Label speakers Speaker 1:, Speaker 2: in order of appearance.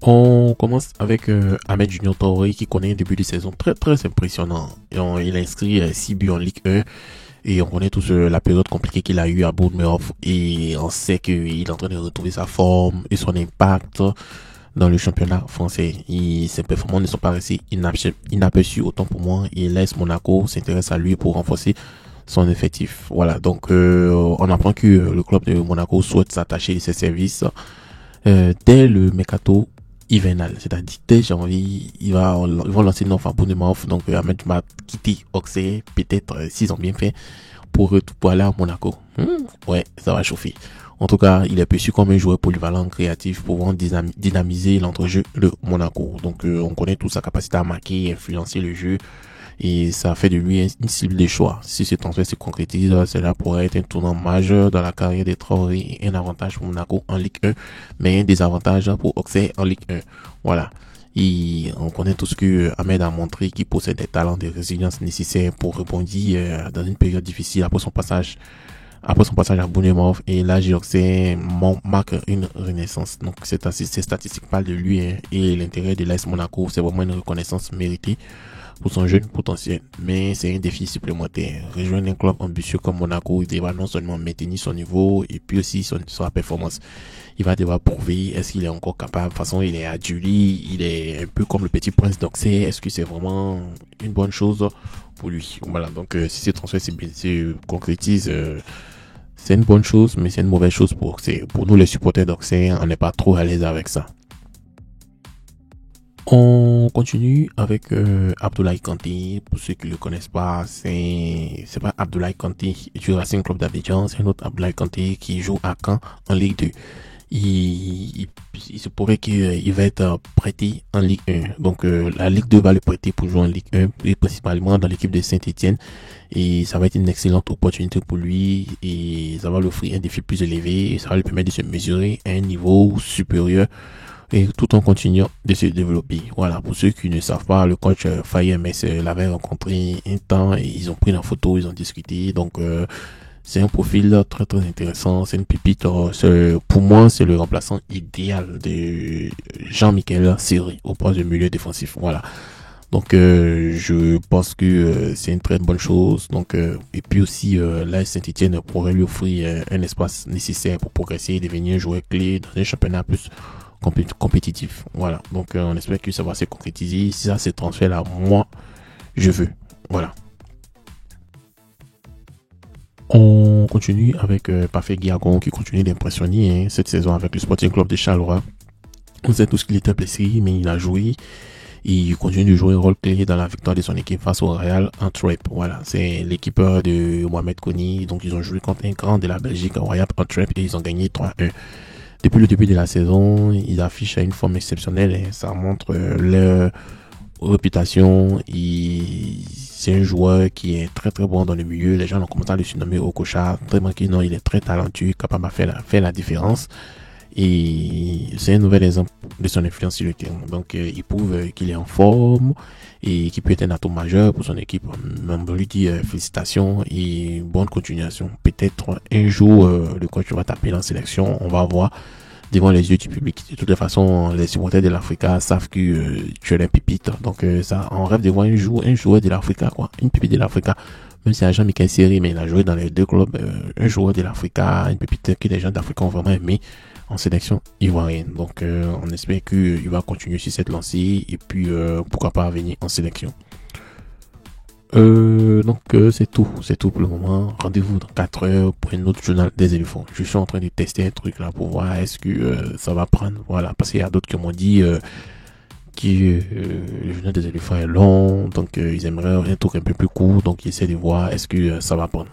Speaker 1: On commence avec Ahmed Junior Traoré qui connaît un début de saison très très impressionnant. Il a inscrit 6 buts en Ligue 1 et on connaît tous la période compliquée qu'il a eu à Bournemouth et on sait qu'il est en train de retrouver sa forme et son impact dans le championnat français. Ses performances ne sont pas restées inaperçues autant pour moi. Il laisse Monaco s'intéresse à lui pour renforcer son effectif. Voilà, donc on apprend que le club de Monaco souhaite s'attacher à ses services dès le mercato hivernal, c'est-à-dire dès janvier, ils vont lancer une offre à Bournemouth, donc Ahmed va quitter Auxerre, peut-être s'ils ont bien fait, pour aller à Monaco. Ouais, ça va chauffer. En tout cas, il est perçu comme un joueur polyvalent, créatif, pouvant dynamiser l'entrejeu de Monaco. Donc, on connaît toute sa capacité à marquer, influencer le jeu, et ça fait de lui une cible de choix. Si ce transfert se concrétise, cela pourrait être un tournant majeur dans la carrière des Traoré, un avantage pour Monaco en Ligue 1, mais un désavantage pour Auxerre en Ligue 1. Voilà. Et on connaît tout ce que Ahmed a montré qu'il possède des talents de résilience nécessaires pour rebondir dans une période difficile après son passage à Bournemouth. Et là, Auxerre marque une renaissance. Donc, ces statistiques parlent de lui et l'intérêt de l'AS Monaco. C'est vraiment une reconnaissance méritée pour son jeune potentiel. Mais c'est un défi supplémentaire. Rejoindre un club ambitieux comme Monaco, il devra non seulement maintenir son niveau et puis aussi sa performance. Il va devoir prouver est-ce qu'il est encore capable. De toute façon, il est adulé, il est un peu comme le petit prince d'Auxerre. Est-ce que c'est vraiment une bonne chose pour lui? Voilà, donc si ce transfert se concrétise, c'est une bonne chose, mais c'est une mauvaise chose pour Auxerre. Pour nous, les supporters d'Auxerre, on n'est pas trop à l'aise avec ça. On continue avec Abdoulaye Kanté. Pour ceux qui le connaissent pas, c'est pas Abdoulaye Kanté du Racing Club d'Abidjan, c'est un autre Abdoulaye Kanté qui joue à Caen en Ligue 2. Il se pourrait qu'il va être prêté en Ligue 1. Donc la Ligue 2 va le prêter pour jouer en Ligue 1, et principalement dans l'équipe de Saint-Etienne. Et ça va être une excellente opportunité pour lui et ça va lui offrir un défi plus élevé et ça va lui permettre de se mesurer à un niveau supérieur et tout en continuant de se développer. Voilà, pour ceux qui ne savent pas, le coach Faye MS l'avait rencontré un temps et ils ont pris la photo, ils ont discuté. Donc c'est un profil très très intéressant, c'est une pépite. Pour moi, c'est le remplaçant idéal de Jean-Michel Seri au poste de milieu défensif. Voilà. Donc je pense que c'est une très bonne chose. Donc et puis aussi là Saint-Etienne pourrait lui offrir un espace nécessaire pour progresser et devenir un joueur clé dans un championnat plus compétitif. Voilà. Donc on espère que ça va se concrétiser. Si ça se transfert là, moi je veux. Voilà. On continue avec Parfait Guiagon qui continue d'impressionner cette saison avec le Sporting Club de Charleroi. On sait tous qu'il était blessé, mais il a joué. Il continue de jouer un rôle clé dans la victoire de son équipe face au Real Antwerp. Voilà, c'est l'équipe de Mohamed Koni. Donc, ils ont joué contre un grand de la Belgique, Royal Antwerp, et ils ont gagné 3-1. Depuis le début de la saison, ils affichent une forme exceptionnelle et ça montre leur réputation. C'est un joueur qui est très très bon dans le milieu. Les gens ont commencé à le surnommer Okocha. Très manqué, non, il est très talentueux, capable de faire la différence. Et c'est un nouvel exemple de son influence sur le terrain. Donc, il prouve qu'il est en forme et qu'il peut être un atout majeur pour son équipe. On lui dit félicitations et bonne continuation. Peut-être un jour, le coach va taper dans la sélection. On va voir devant les yeux du public. De toute façon, les supporters de l'Africa savent que tu es un pépite. Donc, ça, on rêve de voir un joueur de l'Africa, quoi. Une pépite de l'Africa. Même si Jean-Michel Seri, mais il a joué dans les deux clubs, un joueur de l'Africa, une pépite que les gens d'Afrique ont vraiment aimé en sélection ivoirienne. Donc on espère qu'il va continuer sur cette lancée et puis pourquoi pas venir en sélection. Donc c'est tout pour le moment. Rendez-vous dans 4 heures pour un autre journal des éléphants. Je suis en train de tester un truc là pour voir est-ce que ça va prendre. Voilà, parce qu'il y a d'autres qui m'ont dit que le journal des éléphants est long, donc ils aimeraient un truc un peu plus court, donc ils essaient de voir est-ce que ça va prendre.